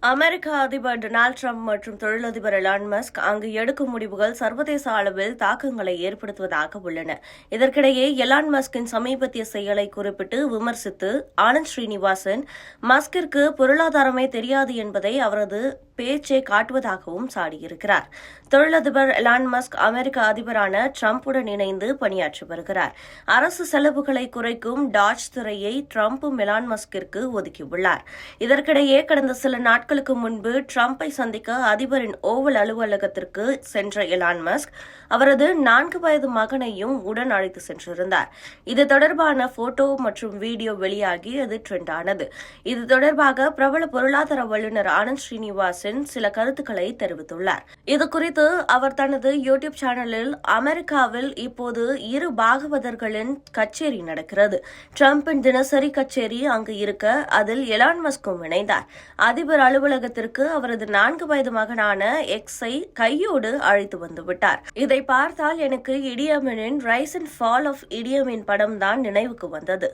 அமெரிக்க அதிபர் Donald Trump மற்றும் தொழிலதிபர் எலான் மஸ்க் அங்கு எடுக்கும் முடிவுகள் சர்வதேச அளவில் தாக்கங்களை ஏற்படுத்துவதாக உள்ளன. இதற்கிடையே எலான் மஸ்கின் சமீபத்திய செயலை குறிப்பிட்டு விமர்சித்து ஆனந்த் ஸ்ரீனிவாசன், மஸ்கிற்கு பொருளாதாரமே தெரியாது என்பதை அவரது பேச்சை காட்டுவதாகவும் சாடியிருக்கிறார். தொழிலதிபர் எலான் மஸ்க் அமெரிக்க அதிபரான டிரம்புடன் இணைந்து பணியாற்றி வருகிறார். அரசு செலவுகளை குறைக்கும் டாஜ் துறையை டிரம்பும் எலான் மஸ்கிற்கு ஒதுக்கியுள்ளார். இதற்கிடையே கடந்த சில நாட்களுக்கு முன்பு டிரம்பை சந்திக்க அதிபரின் ஓவல் அலுவலகத்திற்கு சென்ற எலான் மஸ்க் அவரது 4 வயது மகனையும் உடன் அழைத்து சென்றிருந்தார். இது தொடர்பான போட்டோ மற்றும் வீடியோ வெளியாகி அது ட்ரெண்ட் ஆனது. இது தொடர்பாக பிரபல பொருளாதார வல்லுநர் ஆனந்த் ஸ்ரீனிவாசன் சில கருத்துக்களை தெரிவித்துள்ளார். இதுகுறித்து அவர் தனது யூடியூப் சேனலில், அமெரிக்காவில் இப்போது 2 பாகவதர்களின் கச்சேரி நடக்கிறது. டிரம்பின் தினசரி கச்சேரி அங்கு இருக்க அதில் எலான் மஸ்கும் இணைந்தார். அதிபர் அலுவலகத்திற்கு அவரது 4 வயது மகனான எக்ஸை கையோடு அழைத்து வந்துவிட்டார். இதை பார்த்தால் எனக்கு இடியமினின் rise and fall of Idi Amin படம் தான் நினைவுக்கு வந்தது.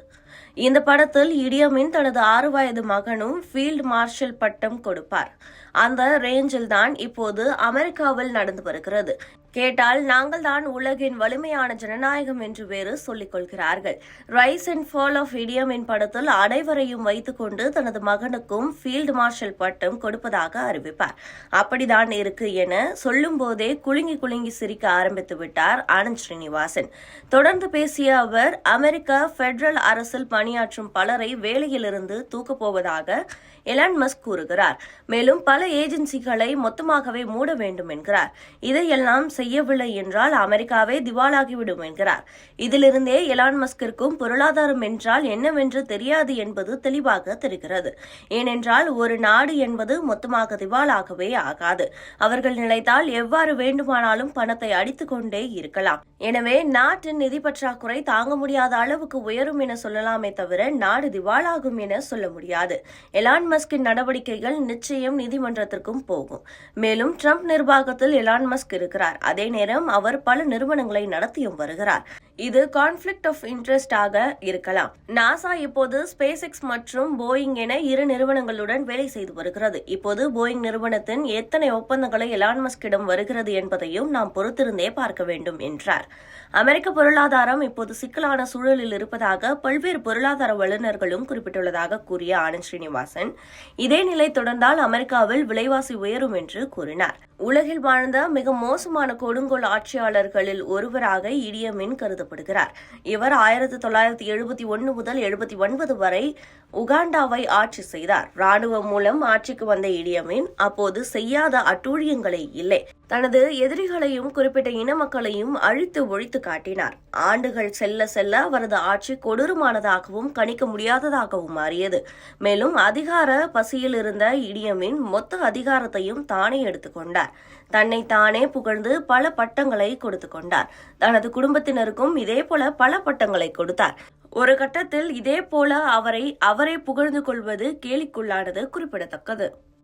இந்த படத்தில் இடியமின் தனது 6 வயது மகனும் ஃபீல்டு மார்ஷல் பட்டம் கொடுப்பார். அந்த ரேஞ்சில் தான் இப்போது அமெரிக்காவில் நடந்து வருகிறது. கேட்டால் நாங்கள் தான் உலகின் வலிமையான ஜனநாயகம் என்று வேறு சொல்லிக் கொள்கிறார்கள். Rise and fall of Idi Amin படத்தில் அனைவரையும் வைத்துக் கொண்டு தனது மகனுக்கும் ஃபீல்டு மார்ஷல் பட்டம் கொடுப்பதாக அறிவிப்பார். அப்படிதான் இருக்கு என சொல்லும் போதே குலுங்கி குலுங்கி சிரிக்க ஆரம்பித்து விட்டார் ஆனந்த் ஸ்ரீனிவாசன். தொடர்ந்து பேசிய அவர், அமெரிக்க பெடரல் அரசில் பணியாற்றும் பலரை வேலையிலிருந்து தூக்கப் போவதாக எலான் மஸ்க் கூறுகிறார். மேலும் பல ஏஜென்சிகளை மொத்தமாகவே மூட வேண்டும் என்கிறார். இதையெல்லாம் செய்யவில்லை என்றால் அமெரிக்காவே திவாலாகிவிடும் என்கிறார். இதிலிருந்தே எலான் மஸ்கிற்கும் பொருளாதாரம் என்றால் என்னவென்று தெரியாது என்பது தெளிவாக தெரிகிறது. ஏனென்றால் ஒரு நாடு என்பது மொத்தமாக திவாலாகவே ஆகாது. அவர்கள் நினைத்தால் எவ்வாறு வேண்டுமானாலும் பணத்தை அடித்துக் கொண்டே இருக்கலாம். எனவே நாட்டின் நிதி பற்றாக்குறை தாங்க முடியாத அளவுக்கு உயரும் என சொல்லலாமே தவிர நாடு திவாலாகும் என சொல்ல முடியாது. எலான் மஸ்கின் நடவடிக்கைகள் நிச்சயம் நீதிமன்றத்திற்கும் போகும். மேலும் டிரம்ப் நிர்வாகத்தில் எலான் மஸ்க் இருக்கிறார். அதே நேரம் அவர் பல நிறுவனங்களை நடத்தியும் வருகிறார். இது கான்ஃபிளிக்ட் ஆஃப் இன்ட்ரெஸ்ட் ஆக இருக்கலாம். நாசா இப்போது ஸ்பேஸ் எக்ஸ் மற்றும் போயிங் என 2 நிறுவனங்களுடன் வேலை செய்து வருகிறது. இப்போது போயிங் நிறுவனத்தின் எத்தனை ஒப்பந்தங்களை எலான் மஸ்கிடம் வருகிறது என்பதையும் நாம் பொறுத்திருந்தே பார்க்க வேண்டும் என்றார். அமெரிக்க பொருளாதாரம் இப்போது சிக்கலான சூழலில் இருப்பதாக பல்வேறு பொருளாதார வல்லுநர்களும் குறிப்பிட்டுள்ளதாக கூறிய ஆனந்த் ஸ்ரீனிவாசன், இதே நிலை தொடர்ந்தால் அமெரிக்காவில் விலைவாசி உயரும் என்று கூறினார். உலகில் வாழ்ந்த மிக மோசமான கொடுங்கோல் ஆட்சியாளர்களில் ஒருவராக இடியமின் கருதப்படுகிறார். இவர் 1971 முதல் 79 வரை உகாண்டாவை ஆட்சி செய்தார். ராணுவம் மூலம் ஆட்சிக்கு வந்த இடியமின் அப்போது செய்யாத அட்டூழியங்களே இல்லை. தனது எதிரிகளையும் குறிப்பிட்ட இன மக்களையும் அழித்து ஒழித்து காட்டினார். ஆண்டுகள் செல்ல செல்ல அவரது ஆட்சி கொடூரமானதாகவும் கணிக்க முடியாததாகவும் மாறியது. மேலும் அதிகார பசியில் இருந்த இடியமின் மொத்த அதிகாரத்தையும் தானே எடுத்துக்கொண்டார். தன்னை தானே புகழ்ந்து பல பட்டங்களை கொடுத்து கொண்டார். தனது குடும்பத்தினருக்கும் இதேபோல பல பட்டங்களை கொடுத்தார். ஒரு கட்டத்தில் இதேபோல அவரை புகழ்ந்து கொள்வது கேலிக்குள்ளானது குறிப்பிடத்தக்கது.